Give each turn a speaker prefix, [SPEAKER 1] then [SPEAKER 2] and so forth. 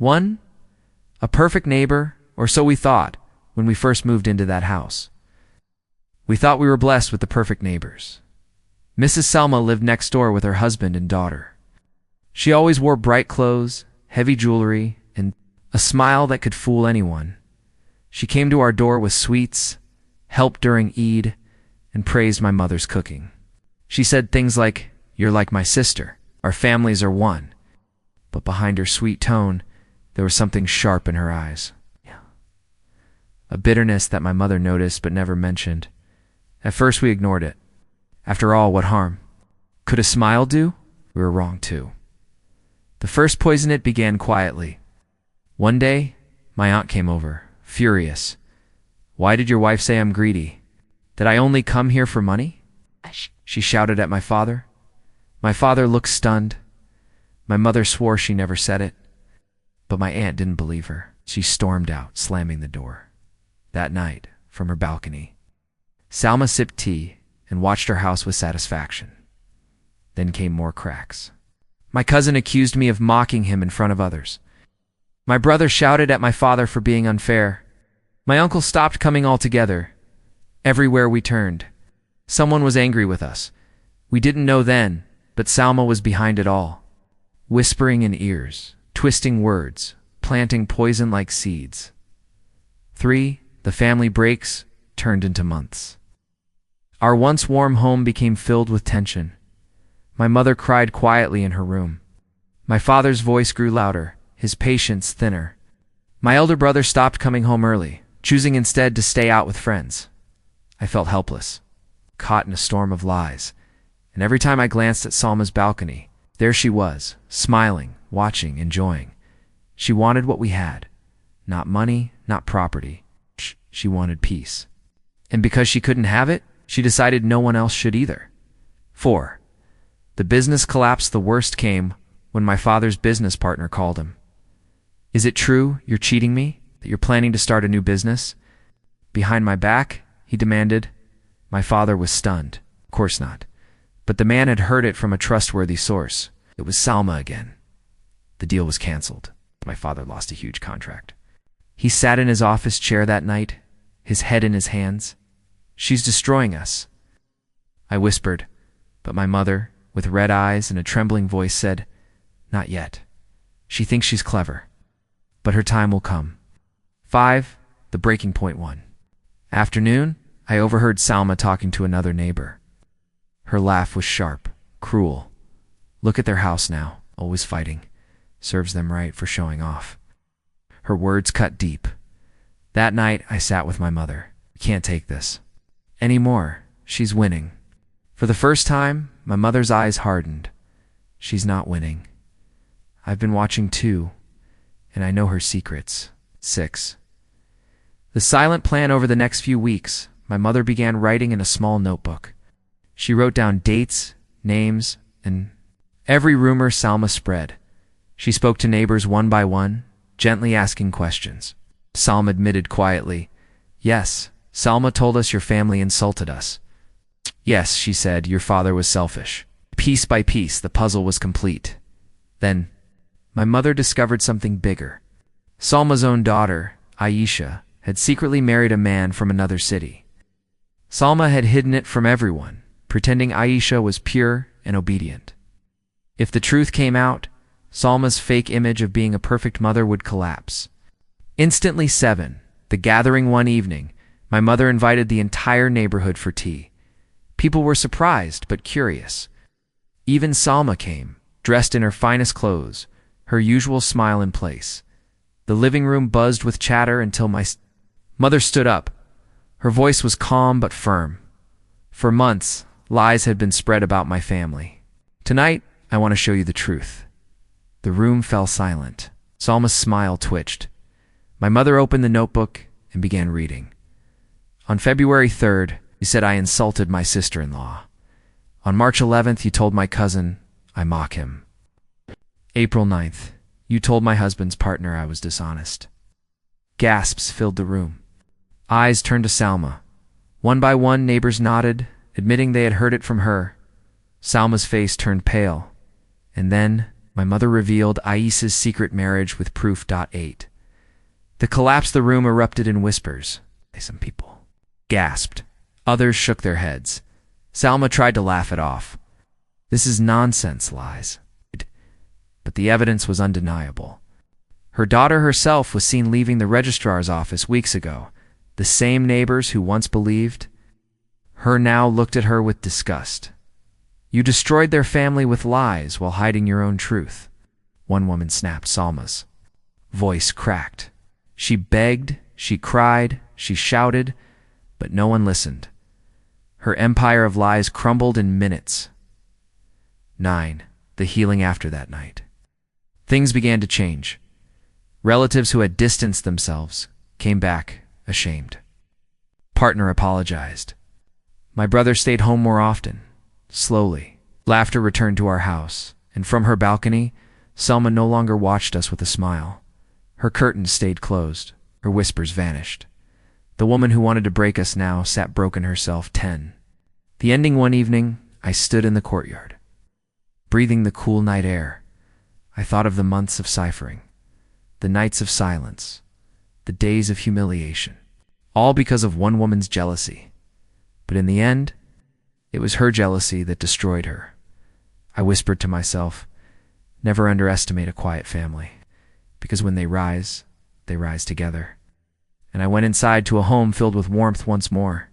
[SPEAKER 1] One, a perfect neighbor, or so we thought when we first moved into that house. We thought we were blessed with the perfect neighbors. Mrs. Selma lived next door with her husband and daughter. She always wore bright clothes, heavy jewelry, and a smile that could fool anyone. She came to our door with sweets, helped during Eid, and praised my mother's cooking. She said things like, "You're like my sister. Our families are one." But behind her sweet tone, there was something sharp in her eyes. A bitterness that my mother noticed but never mentioned. At first we ignored it. After all, what harm? Could a smile do? We were wrong too. The first poison it began quietly. One day, my aunt came over, furious. "Why did your wife say I'm greedy? Did I only come here for money?" She shouted at my father. My father looked stunned. My mother swore she never said it. But my aunt didn't believe her. She stormed out, slamming the door. That night, from her balcony, Salma sipped tea and watched her house with satisfaction. Then came more cracks. My cousin accused me of mocking him in front of others. My brother shouted at my father for being unfair. My uncle stopped coming altogether. Everywhere we turned, someone was angry with us. We didn't know then, but Salma was behind it all. Whispering in ears, twisting words, planting poison like seeds. 3. The family breaks turned into months. Our once warm home became filled with tension. My mother cried quietly in her room. My father's voice grew louder, his patience thinner. My elder brother stopped coming home early, choosing instead to stay out with friends. I felt helpless, caught in a storm of lies, and every time I glanced at Salma's balcony, there she was, smiling, watching, enjoying. She wanted what we had. Not money, not property. She wanted peace. And because she couldn't have it, she decided no one else should either. 4. The business collapse. The worst came when my father's business partner called him. "Is it true you're cheating me? That you're planning to start a new business?" "Behind my back?" he demanded. My father was stunned. Of course not. But the man had heard it from a trustworthy source. It was Salma again. The deal was canceled. My father lost a huge contract. He sat in his office chair that night, his head in his hands. "She's destroying us," I whispered, but my mother, with red eyes and a trembling voice, said, "Not yet. She thinks she's clever, but her time will come." 5. The breaking point. 1. Afternoon, I overheard Salma talking to another neighbor. Her laugh was sharp, cruel. "Look at their house now, always fighting. Serves them right for showing off." Her words cut deep. That night, I sat with my mother. "We can't take this anymore. She's winning." For the first time, my mother's eyes hardened. "She's not winning. I've been watching too, and I know her secrets." 6. The silent plan. Over the next few weeks, my mother began writing in a small notebook. She wrote down dates, names, and every rumor Salma spread. She spoke to neighbors one by one, gently asking questions. Salma admitted quietly, "Yes, Salma told us your family insulted us." "Yes," she said, "your father was selfish." Piece by piece, the puzzle was complete. Then, my mother discovered something bigger. Salma's own daughter, Aisha, had secretly married a man from another city. Salma had hidden it from everyone, pretending Aisha was pure and obedient. If the truth came out, Salma's fake image of being a perfect mother would collapse. Instantly. 7. The gathering. One evening, my mother invited the entire neighborhood for tea. People were surprised but curious. Even Salma came, dressed in her finest clothes, her usual smile in place. The living room buzzed with chatter until my mother stood up. Her voice was calm but firm. "For months, lies had been spread about my family. Tonight, I want to show you the truth." The room fell silent. Salma's smile twitched. My mother opened the notebook and began reading. "On February 3rd, you said I insulted my sister-in-law. On March 11th, you told my cousin I mock him. April 9th, you told my husband's partner I was dishonest." Gasps filled the room. Eyes turned to Salma. One by one, neighbors nodded, admitting they had heard it from her. Salma's face turned pale, and then my mother revealed Aissa's secret marriage with proof. 8. The collapse of the room erupted in whispers. Some people gasped. Others shook their heads. Salma tried to laugh it off. This is nonsense, lies. But the evidence was undeniable. Her daughter herself was seen leaving the registrar's office weeks ago. The same neighbors who once believed her now looked at her with disgust. You destroyed their family with lies while hiding your own truth. One woman snapped. Salma's voice cracked. She begged, she cried, she shouted, but no one listened. Her empire of lies crumbled in minutes. 9. The healing after that night. Things began to change. Relatives who had distanced themselves came back ashamed. Partner apologized. My brother stayed home more often. Slowly, laughter returned to our house, and from her balcony, Selma no longer watched us with a smile. Her curtains stayed closed. Her whispers vanished. The woman who wanted to break us now sat broken herself. 10. The ending. One evening, I stood in the courtyard, breathing the cool night air. I thought of the months of ciphering, the nights of silence, the days of humiliation, all because of one woman's jealousy. But in the end, it was her jealousy that destroyed her. I whispered to myself, never underestimate a quiet family, because when they rise together. And I went inside to a home filled with warmth once more.